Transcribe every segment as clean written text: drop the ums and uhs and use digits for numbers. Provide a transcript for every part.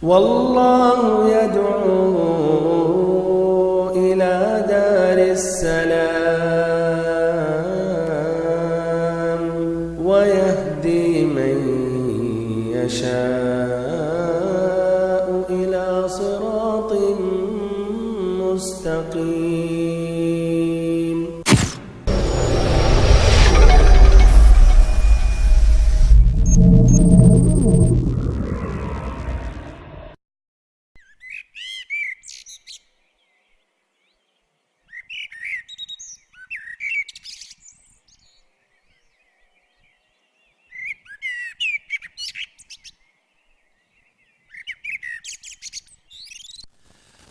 والله يدعو إلى دار السلام ويهدي من يشاء إلى صراط مستقيم.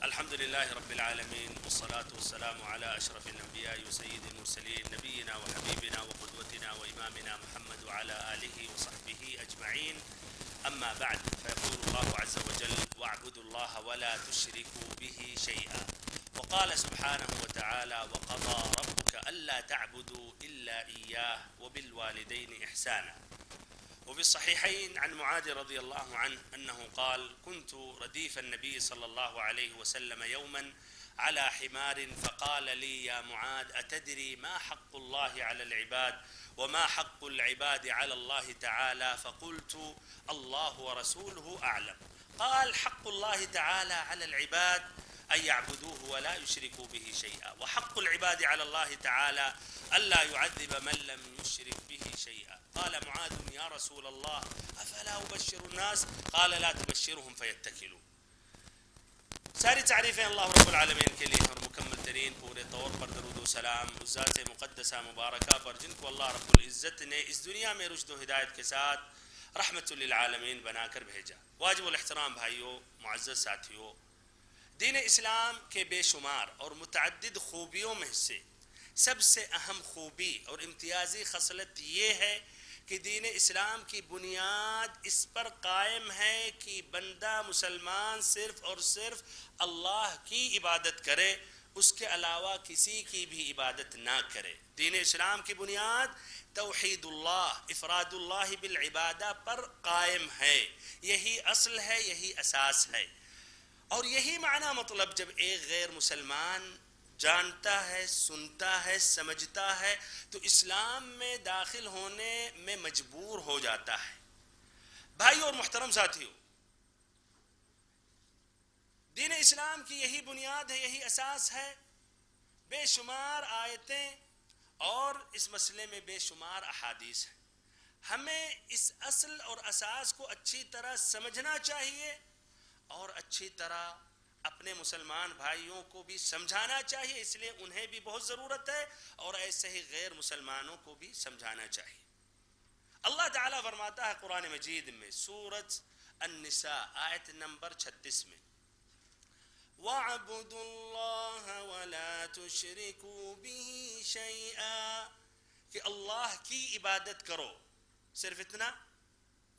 الحمد لله رب العالمين، والصلاة والسلام على أشرف الأنبياء وسيد المرسلين، نبينا وحبيبنا وقدوتنا وإمامنا محمد وعلى آله وصحبه أجمعين. أما بعد، فيقول الله عز وجل: واعبدوا الله ولا تشركوا به شيئا. وقال سبحانه وتعالى: وقضى ربك ألا تعبدوا إلا إياه وبالوالدين إحسانا. وفي الصحيحين عن معاذ رضي الله عنه أنه قال: كنت رديف النبي صلى الله عليه وسلم يوما على حمار فقال لي: يا معاذ، أتدري ما حق الله على العباد وما حق العباد على الله تعالى؟ فقلت: الله ورسوله أعلم. قال: حق الله تعالى على العباد أن يعبدوه ولا يشركوا به شيئا، وحق العباد على الله تعالى ألا يعذب من لم يشرك به شيئا. قال معاذ: يا رسول الله، أفلا أبشر الناس؟ قال: لا تبشرهم فيتكلوا. ساری تعریفیں اللہ رب العالمین کے لیے اور مکمل ترین پورے طور پر درود و سلام اس ذات مقدسہ مبارکہ پر جن کو اللہ رب العزت نے اس دنیا میں رشد و ہدایت کے ساتھ رحمت للعالمین بنا کر بھیجا. واجب الاحترام بھائیوں، معزز ساتھیوں، دین اسلام کے بے شمار اور متعدد خوبیوں میں سے سب سے اہم خوبی اور امتیازی خصلت یہ ہے کہ دین اسلام کی بنیاد اس پر قائم ہے کہ بندہ مسلمان صرف اور صرف اللہ کی عبادت کرے، اس کے علاوہ کسی کی بھی عبادت نہ کرے. دین اسلام کی بنیاد توحید اللہ، افراد اللہ بالعبادہ پر قائم ہے. یہی اصل ہے، یہی اساس ہے. اور یہی معنی مطلب جب ایک غیر مسلمان جانتا ہے، سنتا ہے، سمجھتا ہے تو اسلام میں داخل ہونے میں مجبور ہو جاتا ہے. بھائیو اور محترم ساتھیو، دین اسلام کی یہی بنیاد ہے، یہی اساس ہے. بے شمار آیتیں اور اس مسئلے میں بے شمار احادیث ہیں. ہمیں اس اصل اور اساس کو اچھی طرح سمجھنا چاہیے اور اچھی طرح اپنے مسلمان بھائیوں کو بھی سمجھانا چاہیے. اس لیے انہیں بھی بہت ضرورت ہے اور ایسے ہی غیر مسلمانوں کو بھی سمجھانا چاہیے. اللہ تعالیٰ فرماتا ہے قرآن مجید میں سورۃ النساء آیت نمبر 36 میں: وَاعْبُدُوا اللَّهَ وَلَا تُشْرِكُوا بِهِ شَيْئًا، کہ اللہ کی عبادت کرو. صرف اتنا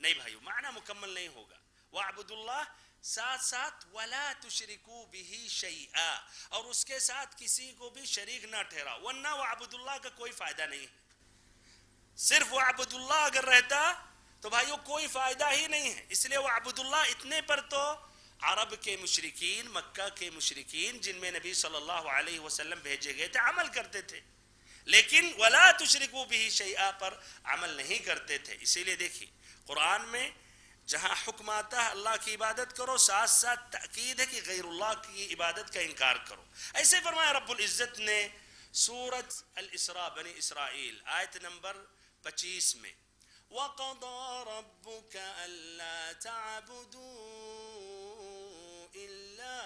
نہیں بھائیو، معنی مکمل نہیں ہوگا. وَاعْبُدُوا اللَّهَ ساتھ ساتھ وَلَا تُشْرِكُوا بِهِ شَيْئًا، اور اس کے ساتھ کسی کو بھی شریک نہ ٹھہراؤ، ورنہ وَاعْبُدُوا اللَّهَ کا کوئی فائدہ نہیں ہے. صرف وَاعْبُدُوا اللَّهَ اگر رہتا تو بھائیو کوئی فائدہ ہی نہیں ہے. اس لیے وَاعْبُدُوا اللَّهَ اتنے پر تو عرب کے مشرکین، مکہ کے مشرکین جن میں نبی صلی اللہ علیہ وسلم بھیجے گئے تھے عمل کرتے تھے، لیکن وَلَا تُشْرِكُوا بِهِ شَيْئًا پر عمل نہیں کرتے تھے. اسی لیے دیکھیے قرآن میں جہاں حکم آتا ہے اللہ کی عبادت کرو، ساتھ ساتھ تاکید ہے کہ غیر اللہ کی عبادت کا انکار کرو. ایسے فرمایا رب العزت نے سورۃ الاسراء بنی اسرائیل آیت نمبر 25 میں: وَقَضَى رَبُّكَ أَلَّا تَعْبُدُوا إِلَّا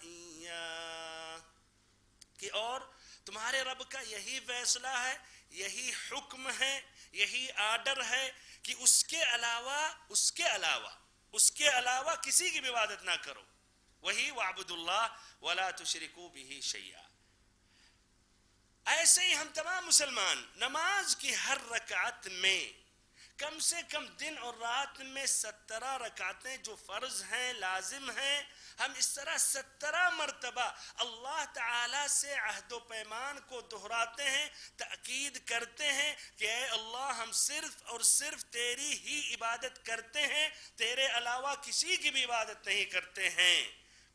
إِيَّاهُ، کہ اور تمہارے رب کا یہی فیصلہ ہے، یہی حکم ہے، یہی آرڈر ہے کہ اس کے علاوہ کسی کی بھی عبادت نہ کرو. وہی وَاعْبُدُوا اللَّهَ وَلَا تُشْرِكُوا بِهِ شَيْئًا. ایسے ہی ہم تمام مسلمان نماز کی ہر رکعت میں کم سے کم دن اور رات میں 17 رکعتیں جو فرض ہیں، لازم ہیں، ہم اس طرح 17 مرتبہ اللہ تعالیٰ سے عہد و پیمان کو دہراتے ہیں، تأکید کرتے ہیں کہ اے اللہ ہم صرف اور صرف تیری ہی عبادت کرتے ہیں، تیرے علاوہ کسی کی بھی عبادت نہیں کرتے ہیں.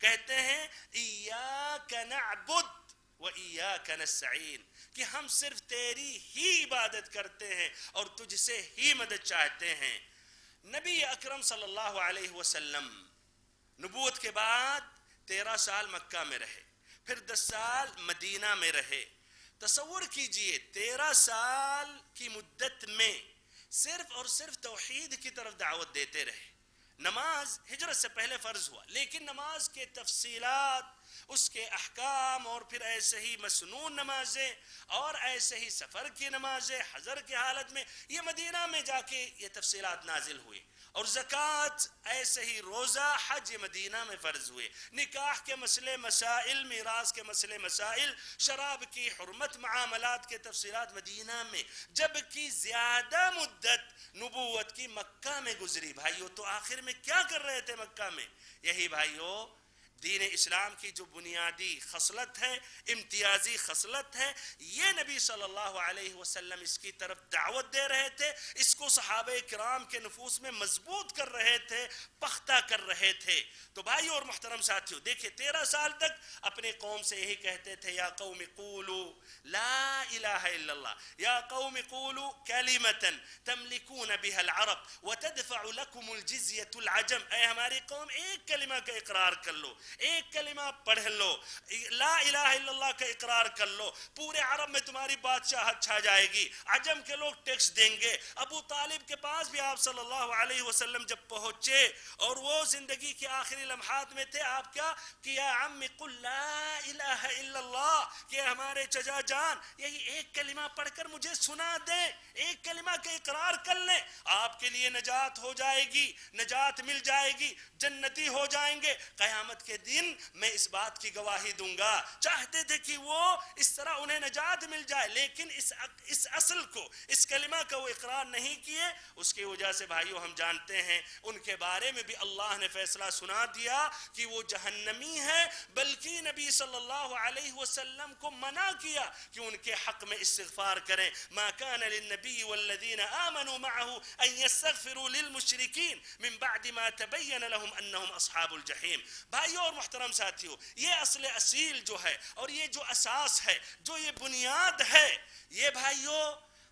کہتے ہیں ایاک نعبد وَإِيَّاكَ نَسْتَعِينُ، کہ ہم صرف تیری ہی عبادت کرتے ہیں اور تجھ سے ہی مدد چاہتے ہیں. نبی اکرم صلی اللہ علیہ وسلم نبوت کے بعد 13 سال مکہ میں رہے، پھر 10 سال مدینہ میں رہے. تصور کیجئے 13 سال کی مدت میں صرف اور صرف توحید کی طرف دعوت دیتے رہے. نماز ہجرت سے پہلے فرض ہوا، لیکن نماز کے تفصیلات، اس کے احکام، اور پھر ایسے ہی مسنون نمازیں اور ایسے ہی سفر کی نمازیں حضر کی حالت میں، یہ مدینہ میں جا کے یہ تفصیلات نازل ہوئی. اور زکوٰۃ، ایسے ہی روزہ، حج مدینہ میں فرض ہوئے. نکاح کے مسئلے مسائل، میراث کے مسئلے مسائل، شراب کی حرمت، معاملات کے تفصیلات مدینہ میں. جبکہ زیادہ مدت نبوت کی مکہ میں گزری. بھائیو تو آخر میں کیا کر رہے تھے مکہ میں؟ یہی بھائیو دین اسلام کی جو بنیادی خصلت ہے، امتیازی خصلت ہے، یہ نبی صلی اللہ علیہ وسلم اس کی طرف دعوت دے رہے تھے، اس کو صحابہ کرام کے نفوس میں مضبوط کر رہے تھے، پختہ کر رہے تھے. تو بھائیو اور محترم ساتھیو، دیکھیں 13 سال تک اپنے قوم سے یہی کہتے تھے، یا قوم قولوا لا الہ الا اللہ، یا قوم قولوا کلمة تملکون بها العرب وتدفع لكم الجزیة العجم. اے ہماری قوم ایک کلمہ کا اقرار کر لو، ایک کلمہ پڑھ لو، لا الہ الا اللہ کا اقرار کر لو، پورے عرب میں تمہاری بادشاہت چھا جائے گی، عجم کے لوگ ٹیکس دیں گے. ابو طالب کے پاس بھی آپ صلی اللہ علیہ وسلم جب پہنچے اور وہ زندگی کے آخری لمحات میں تھے، آپ کیا یا عم قل لا الہ الا اللہ، کہ ہمارے چچا جان یہی ایک کلمہ پڑھ کر مجھے سنا دیں، ایک کلمہ کا اقرار کر لیں، آپ کے لیے نجات ہو جائے گی، نجات مل جائے گی، جنتی ہو جائیں گے. قیامت کے دن میں اس بات کی گواہی دوں گا. چاہتے تھے کہ وہ اس طرح انہیں نجات مل جائے، لیکن اس اصل کو، اس کلمہ کا وہ اقرار نہیں کیے. اس کی وجہ سے بھائیو ہم جانتے ہیں ان کے بارے میں بھی اللہ نے فیصلہ سنا دیا کہ وہ جہنمی ہے، بلکہ نبی صلی اللہ علیہ وسلم کو منع کیا کہ ان کے حق میں استغفار کریں. ما كان للنبي والذين آمنوا معه ان يستغفروا للمشركين من بعد ما تبين لهم انهم اصحاب الجحیم. بھائیو اور محترم ساتھیو، یہ اصل اصیل جو ہے اور یہ جو اساس ہے، جو یہ بنیاد ہے، یہ بھائیو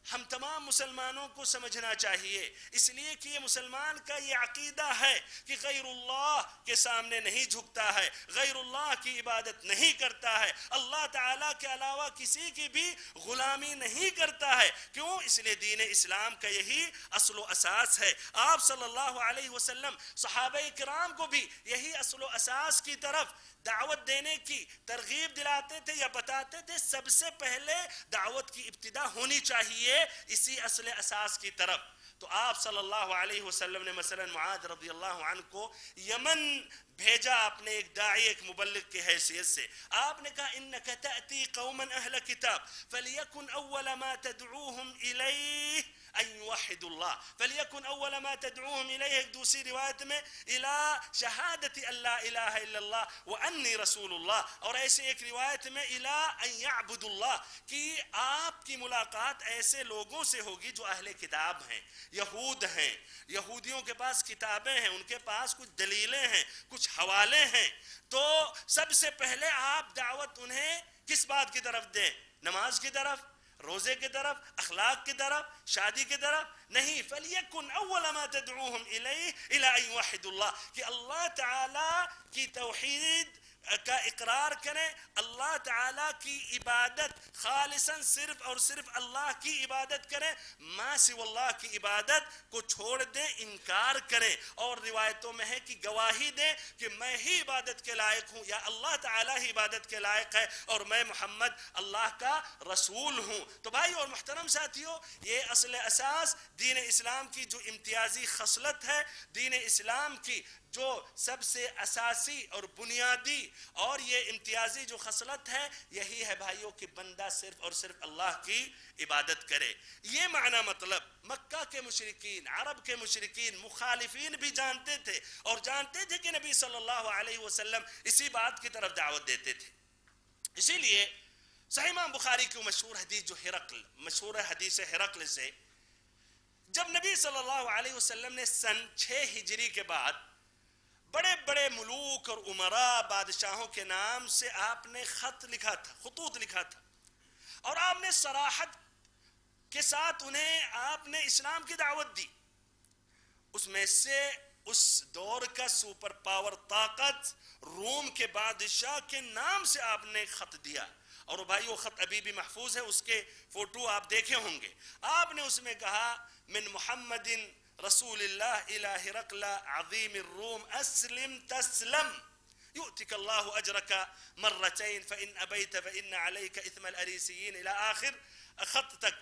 ہم تمام مسلمانوں کو سمجھنا چاہیے. اس لیے کہ یہ مسلمان کا یہ عقیدہ ہے کہ غیر اللہ کے سامنے نہیں جھکتا ہے، غیر اللہ کی عبادت نہیں کرتا ہے، اللہ تعالیٰ کے علاوہ کسی کی بھی غلامی نہیں کرتا ہے. کیوں؟ اس لیے دین اسلام کا یہی اصل و اساس ہے. آپ صلی اللہ علیہ وسلم صحابہ کرام کو بھی یہی اصل و اساس کی طرف دعوت دینے کی ترغیب دلاتے تھے یا بتاتے تھے. سب سے پہلے دعوت کی ابتدا ہونی چاہیے اسی اصل اساس کی طرف. تو آپ صلی اللہ علیہ وسلم نے مثلا معاذ رضی اللہ عنہ کو یمن بھیجا اپنے ایک داعی، ایک مبلغ کی حیثیت سے. آپ نے کہا انک تأتی قوما اہل کتاب فلیکن اول ما تدعوهم الیہ ان یوحدوا اللہ، فلیکن اول ما تدعوهم الیہ. ایک دوسری روایت میں الى شہادت ان لا الہ الا اللہ وانی رسول اللہ، اور ایسے ایک روایت میں الى ان یعبدوا اللہ، کہ آپ کی ملاقات ایسے لوگوں سے ہوگی جو اہل کتاب ہیں، یہود ہیں، یہودیوں کے پاس کتابیں ہیں، ان کے پاس کچھ دلیلیں ہیں، کچھ حوالے ہیں. تو سب سے پہلے آپ دعوت انہیں کس بات کی طرف دیں؟ نماز کی طرف، روزے کی طرف، اخلاق کی طرف، شادی کی طرف نہیں. فَلْيَكُنْ أَوَّلَ مَا تَدْعُوهُمْ إِلَيْهِ إِلَىٰ أَن يُوحِدُوا اللَّهِ، کہ اللہ تعالیٰ کی توحید کا اقرار کریں، اللہ تعالیٰ کی عبادت خالصاً صرف اور صرف اللہ کی عبادت کریں، ما سوى اللہ کی عبادت کو چھوڑ دیں، انکار کریں. اور روایتوں میں ہے کہ گواہی دیں کہ میں ہی عبادت کے لائق ہوں، یا اللہ تعالیٰ ہی عبادت کے لائق ہے اور میں محمد اللہ کا رسول ہوں. تو بھائی اور محترم ساتھیو، یہ اصل اساس دین اسلام کی جو امتیازی خصلت ہے، دین اسلام کی جو سب سے اساسی اور بنیادی اور یہ امتیازی جو خصلت ہے یہی ہے بھائیوں کہ بندہ صرف اور صرف اللہ کی عبادت کرے. یہ معنی مطلب مکہ کے مشرکین، عرب کے مشرکین، مخالفین بھی جانتے تھے اور جانتے تھے کہ نبی صلی اللہ علیہ وسلم اسی بات کی طرف دعوت دیتے تھے. اسی لیے صحیح امام بخاری کی مشہور حدیث جو مشہور حدیث ہرقل سے، جب نبی صلی اللہ علیہ وسلم نے سن 6 ہجری کے بعد بڑے بڑے ملوک اور امراء بادشاہوں کے نام سے آپ نے خطوط لکھا تھا اور آپ نے صراحت کے ساتھ آپ نے اسلام کی دعوت دی. اس میں سے اس دور کا سپر پاور طاقت روم کے بادشاہ کے نام سے آپ نے خط دیا اور بھائی وہ خط ابھی بھی محفوظ ہے، اس کے فوٹو آپ دیکھے ہوں گے. آپ نے اس میں کہا من محمد رسول اللہ الى ہرقل عظیم الروم اسلم تسلم یؤتک اللہ اجرک مرتین فان ابیت فان علیک اثم الاريسیین الى آخر خط تک.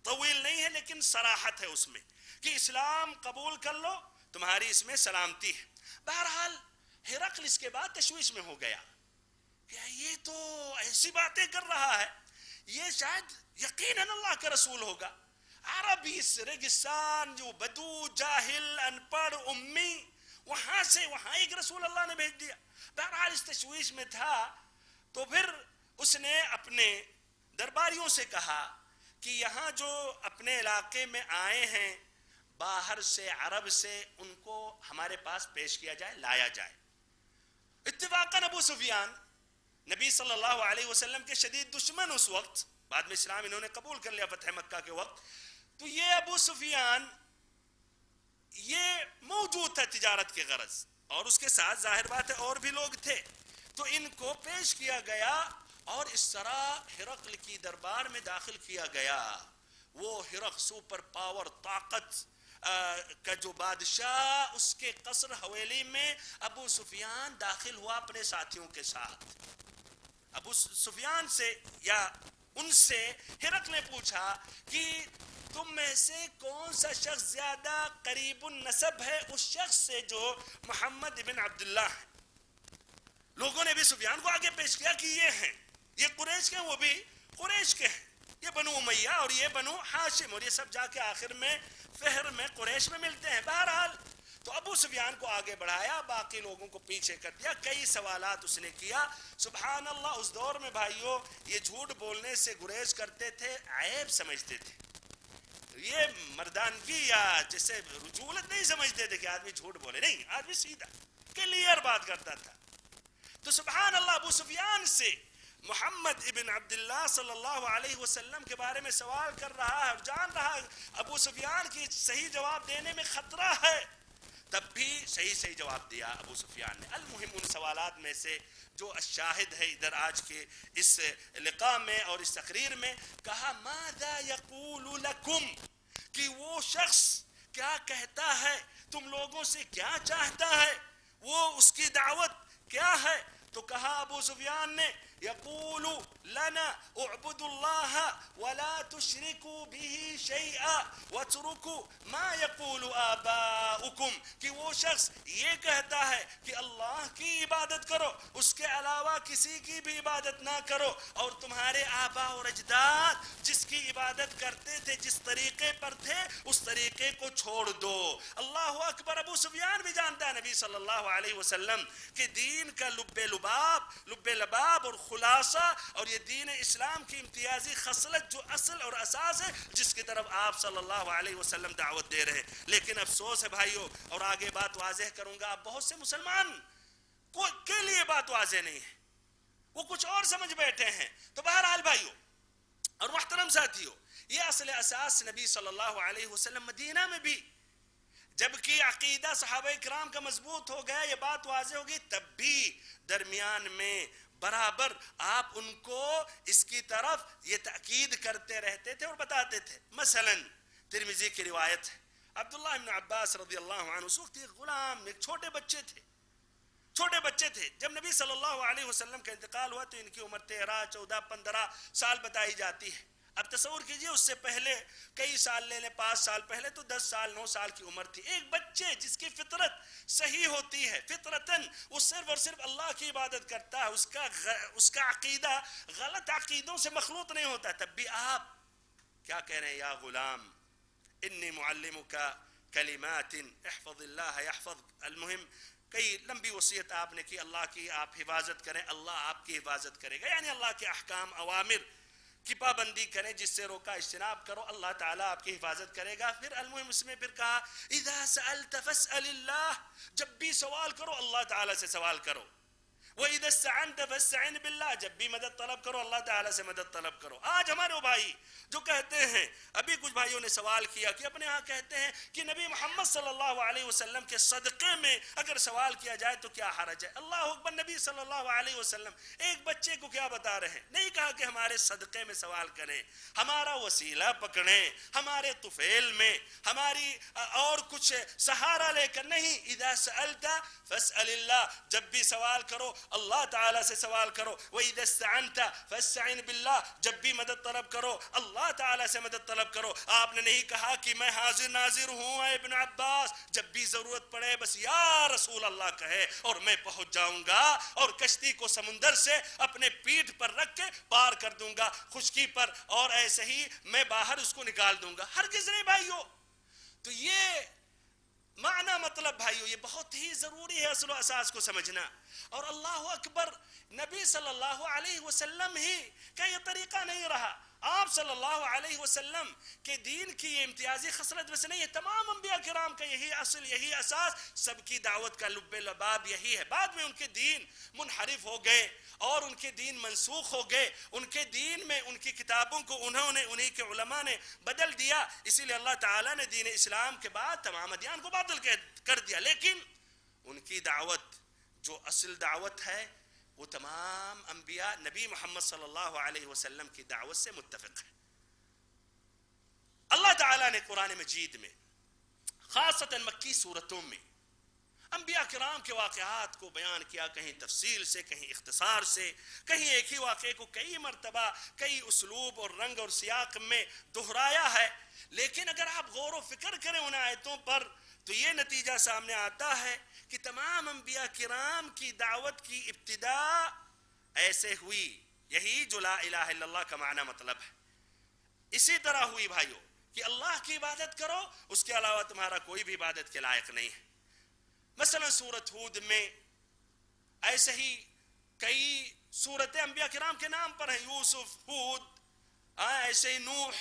طویل نہیں ہے لیکن صراحت ہے اس میں کہ اسلام قبول کر لو، تمہاری اس میں سلامتی ہے. بہرحال ہرقل اس کے بعد تشویش میں ہو گیا کہ یہ تو ایسی باتیں کر رہا ہے، یہ شاید یقیناً اللہ کا رسول ہوگا. عربی اس ریگستان جو بدو جاہل ان پڑھ امی، وہاں سے وہاں ایک رسول اللہ نے بھیج دیا. بہرحال اس تشویش میں تھا تو پھر اس نے اپنے درباریوں سے کہا کہ یہاں جو اپنے علاقے میں آئے ہیں باہر سے عرب سے، ان کو ہمارے پاس پیش کیا جائے، لایا جائے. اتفاقاً ابو سفیان نبی صلی اللہ علیہ وسلم کے شدید دشمن اس وقت، بعد میں اسلام انہوں نے قبول کر لیا فتح مکہ کے وقت، تو یہ ابو سفیان یہ موجود تھا تجارت کے غرض اور اس کے ساتھ ظاہر بات ہے اور بھی لوگ تھے، تو ان کو پیش کیا گیا اور اس طرح ہرقل کی دربار میں داخل کیا گیا. وہ ہرقل سپر پاور طاقت کا جو بادشاہ، اس کے قصر حویلی میں ابو سفیان داخل ہوا اپنے ساتھیوں کے ساتھ. ابو سفیان سے یا ان سے ہرقل نے پوچھا کہ تم میں سے کون سا شخص زیادہ قریب النسب ہے اس شخص سے جو محمد بن عبداللہ ہے. لوگوں نے ابو سفیان کو آگے پیش کیا کہ یہ ہیں، یہ قریش کے ہیں، وہ بھی قریش کے ہیں، یہ بنو امیہ اور یہ بنو ہاشم، اور یہ سب جا کے آخر میں فہر میں قریش میں ملتے ہیں. بہرحال تو ابو سفیان کو آگے بڑھایا، باقی لوگوں کو پیچھے کر دیا. کئی سوالات اس نے کیا. سبحان اللہ، اس دور میں بھائیوں یہ جھوٹ بولنے سے گریز کرتے تھے، عیب سمجھتے تھے، یہ مردانگی یا جسے رجولت نہیں سمجھتے تھے کہ آدمی جھوٹ بولے. نہیں، آدمی سیدھا کلیئر بات کرتا تھا. تو سبحان اللہ، ابو سفیان سے محمد ابن عبداللہ صلی اللہ علیہ وسلم کے بارے میں سوال کر رہا ہے اور جان رہا ہے ابو سفیان کی صحیح جواب دینے میں خطرہ ہے، تب بھی صحیح جواب دیا ابو سفیان نے. المہم ان سوالات میں سے جو الشاہد ہے ادھر آج کے اس لقاء میں اور اس تقریر میں، کہا ماذا یقول لکم، کہ وہ شخص کیا کہتا ہے، تم لوگوں سے کیا چاہتا ہے، وہ اس کی دعوت کیا ہے. تو کہا ابو سفیان نے یقول لنا اعبدوا اللہ ولا تشرکوا به شیئا واترکوا ما یقول آباؤکم، کہ وہ شخص یہ کہتا ہے کہ اللہ کی عبادت کرو، اس کے علاوہ کسی کی بھی عبادت نہ کرو، اور تمہارے آبا اور اجداد جس کی عبادت کرتے تھے، جس طریقے پر تھے، اس طریقے کو چھوڑ دو. اللہ اکبر. ابو سفیان بھی جانتا ہے نبی صلی اللہ علیہ وسلم کہ دین کا لب لباب اور خلاصہ، اور یہ دین اسلام کی امتیازی خصلت جو اصل اور اساس ہے، جس کی طرف آپ صلی اللہ علیہ وسلم دعوت دے رہے ہیں. لیکن افسوس ہے بھائیوں، اور آگے بات واضح کروں گا، بہت سے مسلمان کے لیے بات واضح نہیں ہے، وہ کچھ اور سمجھ بیٹھے ہیں. تو بہرحال بھائیوں اور محترم ساتھیوں، یہ اصل اساس نبی صلی اللہ علیہ وسلم مدینہ میں بھی جبکہ عقیدہ صحابہ کرام کا مضبوط ہو گیا، یہ بات واضح ہوگی، تب بھی درمیان میں برابر آپ ان کو اس کی طرف یہ تاکید کرتے رہتے تھے اور بتاتے تھے. مثلا ترمذی کی روایت ہے، عبداللہ بن عباس رضی اللہ عنہ اس وقت ایک غلام، ایک چھوٹے بچے تھے جب نبی صلی اللہ علیہ وسلم کا انتقال ہوا، تو ان کی عمر 13 14 15 سال بتائی جاتی ہے. اب تصور کیجئے اس سے پہلے کئی سال لے لیں، 5 سال پہلے تو 10 سال 9 سال کی عمر تھی. ایک بچے جس کی فطرت صحیح ہوتی ہے، فطرتاً وہ صرف اور صرف اللہ کی عبادت کرتا ہے، اس کا عقیدہ غلط عقیدوں سے مخلوط نہیں ہوتا، تب بھی آپ کیا کہہ رہے ہیں؟ یا غلام انی معلمک کلمات احفظ اللہ یحفظ. المہم کئی لمبی وصیت آپ نے کی اللہ کی، آپ حفاظت کریں اللہ آپ کی حفاظت کرے گا، یعنی اللہ کے احکام اوامر کی پابندی کریں، جس سے روکا اجتناب کرو، اللہ تعالیٰ آپ کی حفاظت کرے گا. پھر المہم اس میں پھر کہا اذا سألت فاسأل اللہ، جب بھی سوال کرو اللہ تعالیٰ سے سوال کرو. وَإِذَا اسْتَعَنْتَ فَاسْتَعِنْ بِاللَّهِ، جب بھی مدد طلب کرو اللہ تعالیٰ سے مدد طلب کرو. آج ہمارے وہ بھائی جو کہتے ہیں، ابھی کچھ بھائیوں نے سوال کیا کہ اپنے ہاں کہتے ہیں کہ نبی محمد صلی اللہ علیہ وسلم کے صدقے میں اگر سوال کیا جائے تو کیا حرج ہے؟ اللہ اکبر، نبی صلی اللہ علیہ وسلم ایک بچے کو کیا بتا رہے ہیں؟ نہیں کہا کہ ہمارے صدقے میں سوال کریں، ہمارا وسیلہ پکڑیں، ہمارے طفیل میں ہماری اور کچھ سہارا لے کر نہیں. اذا سألت فاسأل اللہ، جب بھی سوال کرو اللہ تعالیٰ سے سوال کرو. وَإِذَا اسْتَعَنْتَ فَاسْتَعِنْ بِاللَّهِ، جب بھی مدد طلب کرو اللہ تعالیٰ سے مدد طلب کرو. آپ نے نہیں کہا کہ میں حاضر ناظر ہوں اے ابن عباس، جب بھی ضرورت پڑے بس یا رسول اللہ کہے اور میں پہنچ جاؤں گا اور کشتی کو سمندر سے اپنے پیٹھ پر رکھ کے پار کر دوں گا خشکی پر، اور ایسے ہی میں باہر اس کو نکال دوں گا. ہرگز نہیں بھائیو. تو یہ معنی مطلب بھائیو یہ بہت ہی ضروری ہے اصل و اساس کو سمجھنا. اور اللہ اکبر، نبی صلی اللہ علیہ وسلم ہی کا یہ طریقہ نہیں رہا. آپ صلی اللہ علیہ وسلم کے دین کی یہ امتیازی خصلت بس نہیں ہے، تمام انبیاء کرام کا یہی اصل، یہی اساس، سب کی دعوت کا لب لباب یہی ہے. بعد میں ان کے دین منحرف ہو گئے اور ان کے دین منسوخ ہو گئے، ان کے دین میں ان کی کتابوں کو انہی کے علماء نے بدل دیا. اسی لیے اللہ تعالیٰ نے دین اسلام کے بعد تمام ادیان کو باطل کر دیا. لیکن ان کی دعوت جو اصل دعوت ہے وہ تمام انبیاء نبی محمد صلی اللہ علیہ وسلم کی دعوت سے متفق ہے. اللہ تعالیٰ نے قرآن مجید میں خاصتاً مکی صورتوں میں انبیاء کرام کے واقعات کو بیان کیا، کہیں تفصیل سے، کہیں اختصار سے، کہیں ایک ہی واقعے کو کئی مرتبہ کئی اسلوب اور رنگ اور سیاق میں دہرایا ہے. لیکن اگر آپ غور و فکر کریں ان آیتوں پر تو یہ نتیجہ سامنے آتا ہے کہ تمام انبیاء کرام کی دعوت کی ابتدا ایسے ہوئی، یہی جو لا الہ الا اللہ کا معنی مطلب ہے. اسی طرح ہوئی بھائیو کہ اللہ کی عبادت کرو، اس کے علاوہ تمہارا کوئی بھی عبادت کے لائق نہیں ہے. مثلا سورت ہود میں ایسے ہی کئی سورتیں انبیاء کرام کے نام پر ہیں، یوسف، ہود، ایسے ہی نوح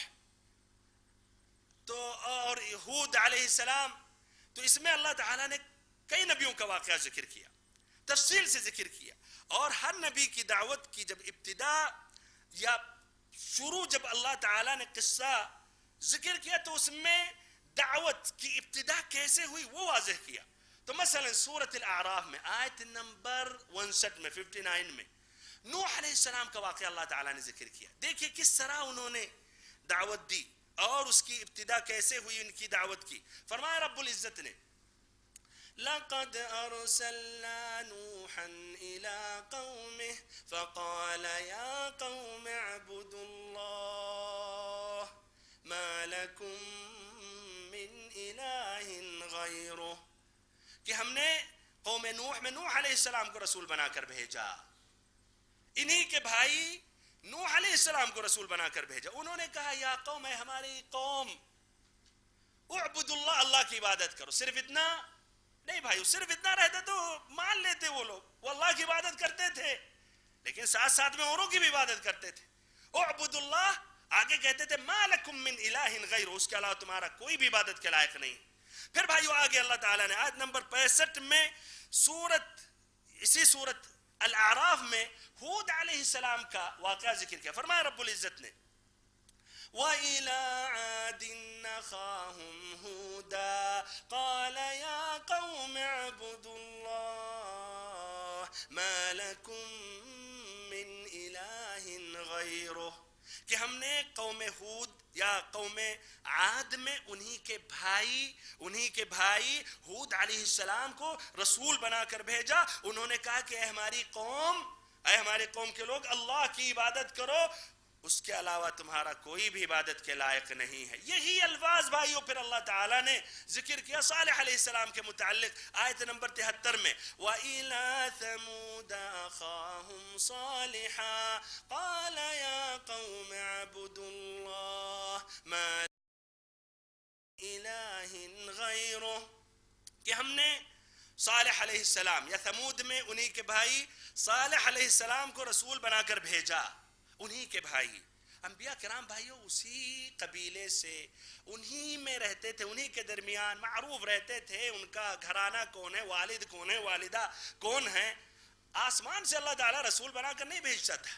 تو اور ہود علیہ السلام. تو اس میں اللہ تعالیٰ نے کئی نبیوں کا واقعہ ذکر کیا، تفصیل سے ذکر کیا، اور ہر نبی کی دعوت کی جب ابتدا یا شروع جب اللہ تعالیٰ نے قصہ ذکر کیا تو اس میں دعوت کی ابتدا کیسے ہوئی وہ واضح کیا. تو مثلا سورۃ الاعراف میں آیت نمبر 59 میں 59 میں نوح علیہ السلام کا واقعہ اللہ تعالیٰ نے ذکر کیا. دیکھیں کس طرح انہوں نے دعوت دی اور اس کی ابتدا کیسے ہوئی ان کی دعوت کی. فرمایا رب العزت نے لَقَدْ أَرْسَلْنَا نُوحًا إِلَىٰ قَوْمِهِ فَقَالَ يَا قَوْمِ اعْبُدُوا اللَّهَ مَا لَكُم مِّنْ إِلَٰهٍ غَيْرُهُ، کہ ہم نے قوم نوح میں نوح علیہ السلام کو رسول بنا کر بھیجا، انہی کے بھائی نوح علیہ السلام کو رسول بنا کر بھیجا. انہوں نے کہا یا قوم، اے ہماری قوم، اعبدوا اللہ، اللہ کی عبادت کرو. صرف اتنا نہیں بھائیو، صرف اتنا رہتا تو مان لیتے وہ لوگ، وہ اللہ کی عبادت کرتے تھے لیکن ساتھ ساتھ میں اوروں کی بھی عبادت کرتے تھے. اعبدوا اللہ، آگے کہتے تھے ما لکم من الہ غیر، اس کے علاوہ تمہارا کوئی بھی عبادت کے لائق نہیں. پھر بھائیو آگے اللہ تعالیٰ نے آیت نمبر 65 میں اسی سورت الاعراف میں ہود علیہ السلام کا واقعہ ذکر کیا. فرمایا رب العزت نے وَإِلَىٰ عَادٍ أَخَاهُمْ هُودًا قَالَ يَا قَوْمِ اعْبُدُوا اللَّهَ مَا لَكُم مِّنْ إِلَٰهٍ غَيْرُهُ، کہ ہم نے قوم ہود یا قوم عاد میں انہی کے بھائی ہود علیہ السلام کو رسول بنا کر بھیجا. انہوں نے کہا کہ اے ہماری قوم کے لوگ، اللہ کی عبادت کرو، اس کے علاوہ تمہارا کوئی بھی عبادت کے لائق نہیں ہے. یہی الفاظ بھائیوں پھر اللہ تعالیٰ نے ذکر کیا صالح علیہ السلام کے متعلق آیت نمبر 73 میں. وَإِلَىٰ ثَمُودَ أَخَاهُمْ صَالِحًا قَالَ يَا قَوْمِ اعْبُدُوا اللَّهَ مَا إِلَٰهٍ غَيْرُهُ کہ ہم نے صالح علیہ السلام یا ثمود میں انہی کے بھائی صالح علیہ السلام کو رسول بنا کر بھیجا. انہی کے بھائی انبیاء کرام بھائیوں اسی قبیلے سے انہی میں رہتے تھے, انہی کے درمیان معروف رہتے تھے. ان کا گھرانہ کون ہے, والد کون ہے, والدہ کون ہے. آسمان سے اللہ تعالیٰ رسول بنا کر نہیں بھیجتا تھا,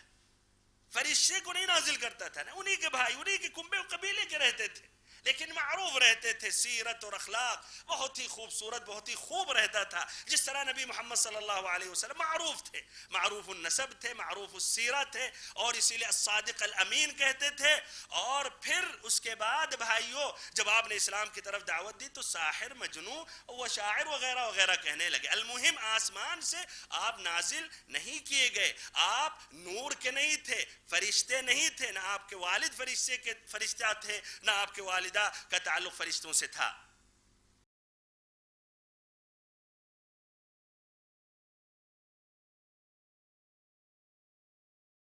فرشتے کو نہیں نازل کرتا تھا, انہی کے بھائی انہی کے کنبے و قبیلے کے رہتے تھے, لیکن معروف رہتے تھے. سیرت اور اخلاق بہت ہی خوبصورت, بہت ہی خوب رہتا تھا. جس طرح نبی محمد صلی اللہ علیہ وسلم معروف تھے, معروف النسب تھے, معروف السیرت تھے, اور اسی لئے الصادق الامین کہتے تھے. اور پھر اس کے بعد بھائیوں جب آپ نے اسلام کی طرف دعوت دی تو ساحر, مجنون و شاعر وغیرہ وغیرہ کہنے لگے. المہم آسمان سے آپ نازل نہیں کیے گئے, آپ نور کے نہیں تھے, فرشتے نہیں تھے, نہ آپ کے والد فرشتہ تھے, نہ آپ کے والدہ کا تعلق فرشتوں سے تھا.